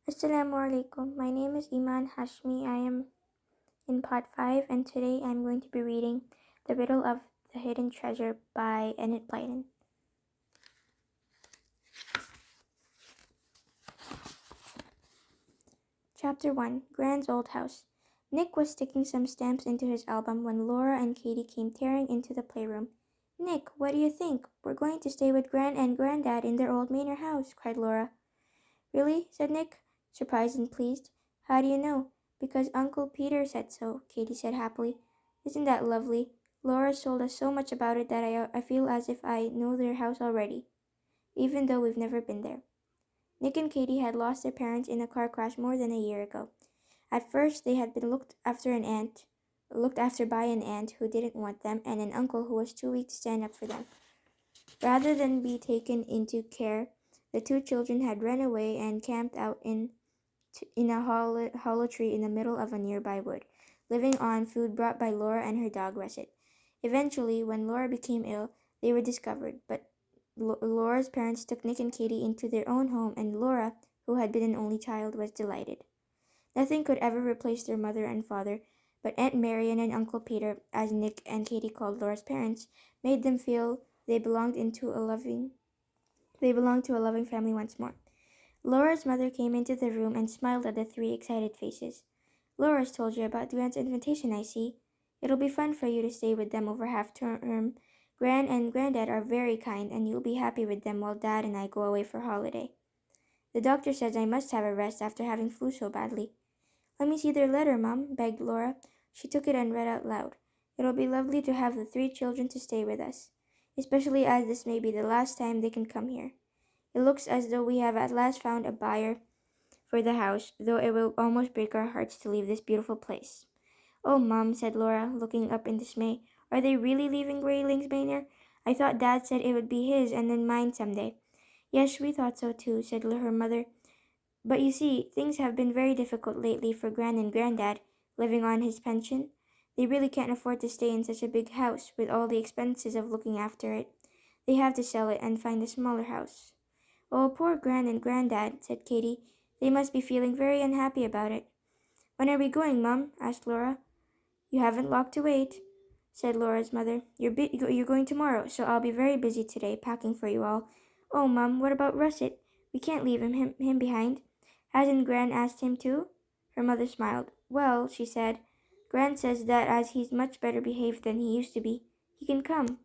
Assalamualaikum. My name is Eimaan Hashmi. I am in part 5 and today I'm going to be reading The Riddle of the Hidden Treasure by Enid Blyton. Chapter 1. Gran's Old House. Nick was sticking some stamps into his album when Laura and Katie came tearing into the playroom. "Nick, what do you think? We're going to stay with Gran and Grandad in their old manor house," cried Laura. "Really?" said Nick, surprised and pleased. "How do you know?" "Because Uncle Peter said so," Katie said happily. "Isn't that lovely? Laura's told us so much about it that I feel as if I know their house already, even though we've never been there." Nick and Katie had lost their parents in a car crash more than a year ago. At first, they had been looked after by an aunt who didn't want them and an uncle who was too weak to stand up for them. Rather than be taken into care, the two children had run away and camped out in a hollow tree in the middle of a nearby wood, living on food brought by Laura and her dog Russet. Eventually, when Laura became ill, they were discovered, but Laura's parents took Nick and Katie into their own home, and Laura, who had been an only child, was delighted. Nothing could ever replace their mother and father, but Aunt Marian and Uncle Peter, as Nick and Katie called Laura's parents, made them feel they belonged to a loving family once more. Laura's mother came into the room and smiled at the three excited faces. "Laura's told you about Gran's invitation, I see. It'll be fun for you to stay with them over half term. Gran and Grandad are very kind, and you'll be happy with them while Dad and I go away for holiday. The doctor says I must have a rest after having flu so badly." "Let me see their letter, Mum," begged Laura. She took it and read out loud. "It'll be lovely to have the three children to stay with us, especially as this may be the last time they can come here. It looks as though we have at last found a buyer for the house, though it will almost break our hearts to leave this beautiful place." "Oh, Mum," said Laura, looking up in dismay, "are they really leaving Grayling's Manor? I thought Dad said it would be his and then mine someday." "Yes, we thought so too," said her mother. "But you see, things have been very difficult lately for Gran and Grandad, living on his pension. They really can't afford to stay in such a big house, with all the expenses of looking after it. They have to sell it and find a smaller house." "Oh, poor Gran and Grandad," said Katie. "They must be feeling very unhappy about it." "When are we going, Mum?" asked Laura. "You haven't long to wait," said Laura's mother. You're going tomorrow, so I'll be very busy today, packing for you all. Oh, Mum, what about Russet? We can't leave him behind. Hasn't Gran asked him too?" Her mother smiled. "Well," she said, "Gran says that as he's much better behaved than he used to be, he can come."